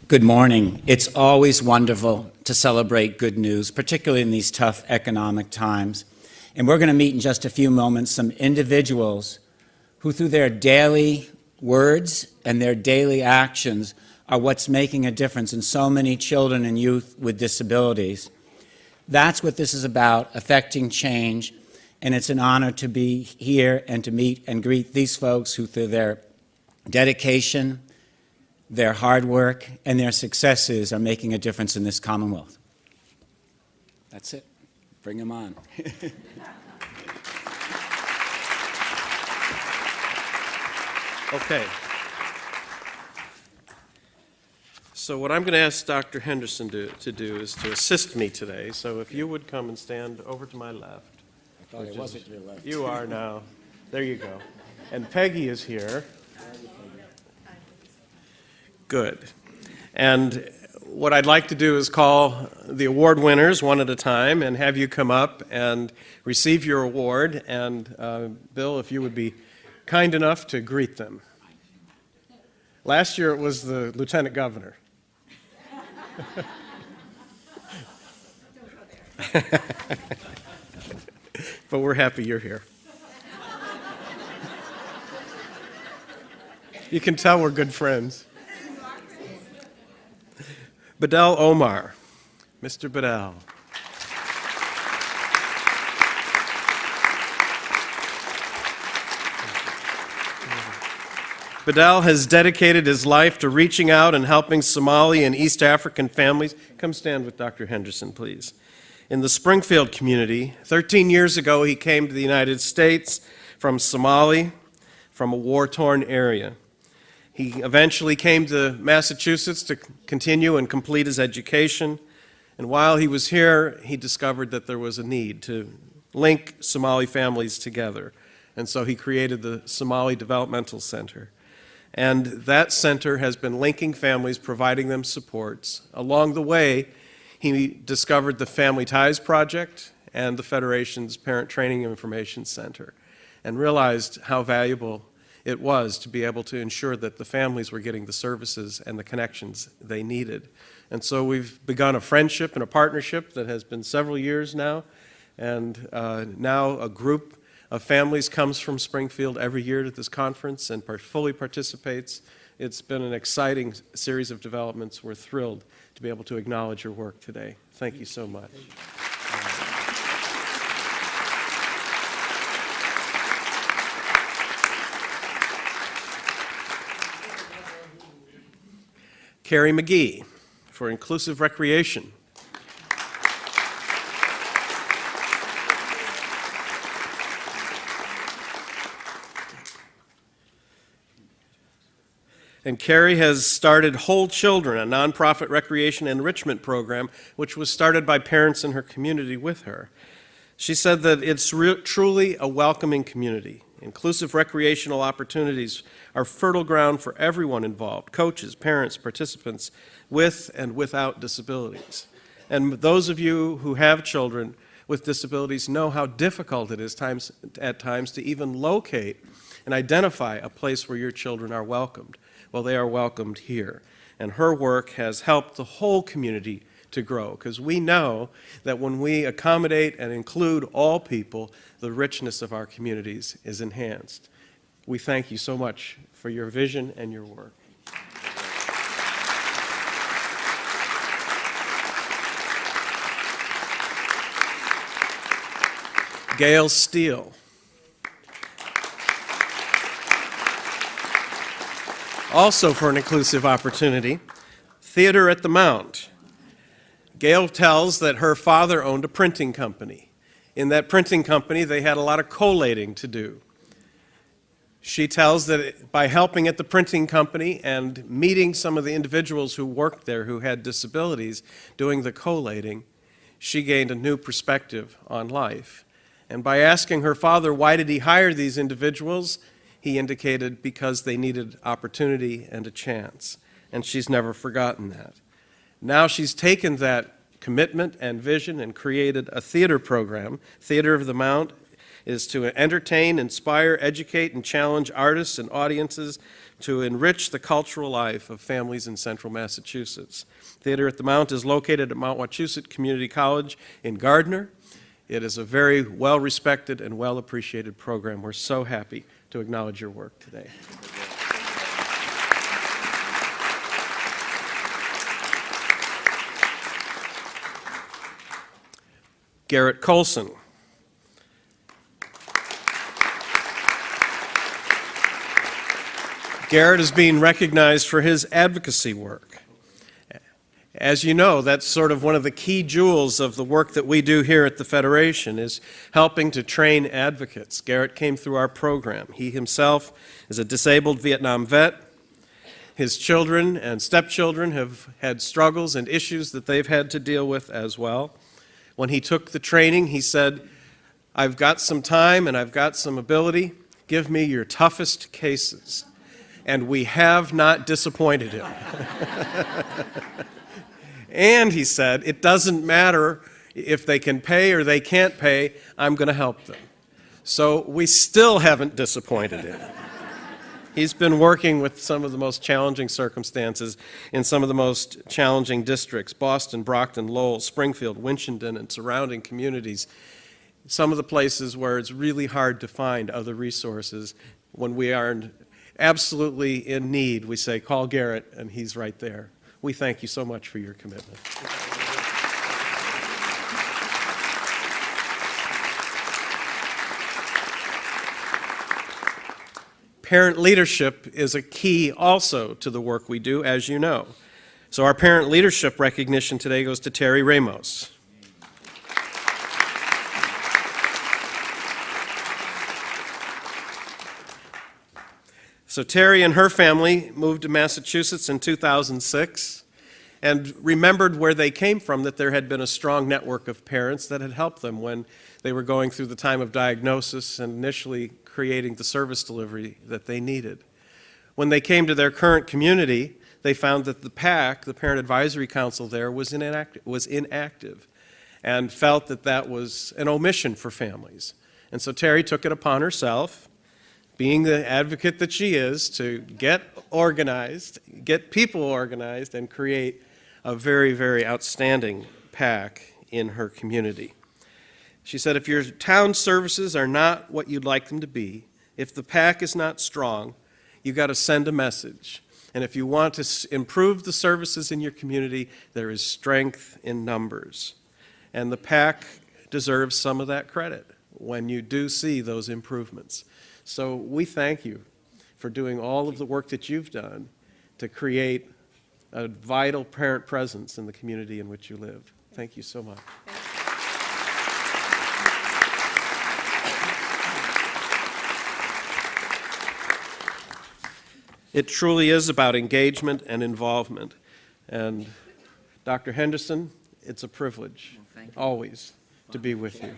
Good morning. It's always wonderful to celebrate good news, particularly in these tough economic times. And we're going to meet in just a few moments some individuals who, through their daily words and their daily actions, are what's making a difference in so many children and youth with disabilities. That's what this is about, affecting change. And it's an honor to be here and to meet and greet these folks who, through their dedication, their hard work, and their successes are making a difference in this Commonwealth. That's it. Bring them on. Okay. So what I'm going to ask Dr. Henderson to do is to assist me today. So if you would come and stand over to my left. I thought it wasn't your left. You are now. There you go. And Peggy is here. Good. And what I'd like to do is call the award winners one at a time and have you come up and receive your award. And Bill, if you would be kind enough to greet them. Last year it was the Lieutenant Governor. But we're happy you're here. You can tell we're good friends. Bedell Omar. Mr. Bedell. Bedell has dedicated his life to reaching out and helping Somali and East African families. Come stand with Dr. Henderson, please. In the Springfield community, 13 years ago, he came to the United States from Somali, from a war-torn area. He eventually came to Massachusetts to continue and complete his education. And while he was here, he discovered that there was a need to link Somali families together. And so he created the Somali Developmental Center. And that center has been linking families, providing them supports. Along the way, he discovered the Family Ties Project and the Federation's Parent Training and Information Center, and realized how valuable it was to be able to ensure that the families were getting the services and the connections they needed. And so we've begun a friendship and a partnership that has been several years now, and now a group of families comes from Springfield every year to this conference and fully participates. It's been an exciting series of developments. We're thrilled to be able to acknowledge your work today. Thank you so much. Carrie McGee for Inclusive Recreation. And Carrie has started Whole Children, a nonprofit recreation enrichment program, which was started by parents in her community with her. She said that it's truly a welcoming community. Inclusive recreational opportunities are fertile ground for everyone involved, coaches, parents, participants, with and without disabilities. And those of you who have children with disabilities know how difficult it is at times to even locate and identify a place where your children are welcomed. Well, they are welcomed here. And her work has helped the whole community to grow, because we know that when we accommodate and include all people, the richness of our communities is enhanced. We thank you so much for your vision and your work. Gail Steele. Also for an inclusive opportunity, Theater at the Mount. Gail tells that her father owned a printing company. In that printing company, they had a lot of collating to do. She tells that by helping at the printing company and meeting some of the individuals who worked there who had disabilities doing the collating, she gained a new perspective on life. And by asking her father, why did he hire these individuals, he indicated because they needed opportunity and a chance. And she's never forgotten that. Now she's taken that commitment and vision and created a theater program. Theater of the Mount is to entertain, inspire, educate, and challenge artists and audiences to enrich the cultural life of families in central Massachusetts. Theater at the Mount is located at Mount Wachusett Community College in Gardner. It is a very well-respected and well-appreciated program. We're so happy to acknowledge your work today. Garrett Colson. Garrett is being recognized for his advocacy work. As you know, that's sort of one of the key jewels of the work that we do here at the Federation, is helping to train advocates. Garrett came through our program. He himself is a disabled Vietnam vet. His children and stepchildren have had struggles and issues that they've had to deal with as well. When he took the training, he said, "I've got some time and I've got some ability. Give me your toughest cases." And we have not disappointed him. And he said, "It doesn't matter if they can pay or they can't pay, I'm going to help them." So we still haven't disappointed him. He's been working with some of the most challenging circumstances in some of the most challenging districts: Boston, Brockton, Lowell, Springfield, Winchendon, and surrounding communities. Some of the places where it's really hard to find other resources. When we are absolutely in need, we say, "Call Garrett," and he's right there. We thank you so much for your commitment. Parent leadership is a key also to the work we do, as you know. So our parent leadership recognition today goes to Terry Ramos. So Terry and her family moved to Massachusetts in 2006 and remembered where they came from, that there had been a strong network of parents that had helped them when they were going through the time of diagnosis and initially creating the service delivery that they needed. When they came to their current community, they found that the PAC, the Parent Advisory Council there, was inactive and felt that that was an omission for families. And so Terry took it upon herself, being the advocate that she is, to get organized, get people organized, and create a very, very outstanding PAC in her community. She said, "If your town services are not what you'd like them to be, if the PAC is not strong, you got to send a message. And if you want to improve the services in your community, there is strength in numbers." And the PAC deserves some of that credit when you do see those improvements. So we thank you for doing all of the work that you've done to create a vital parent presence in the community in which you live. Thank you so much. It truly is about engagement and involvement. And Dr. Henderson, it's a privilege, always, to be with you.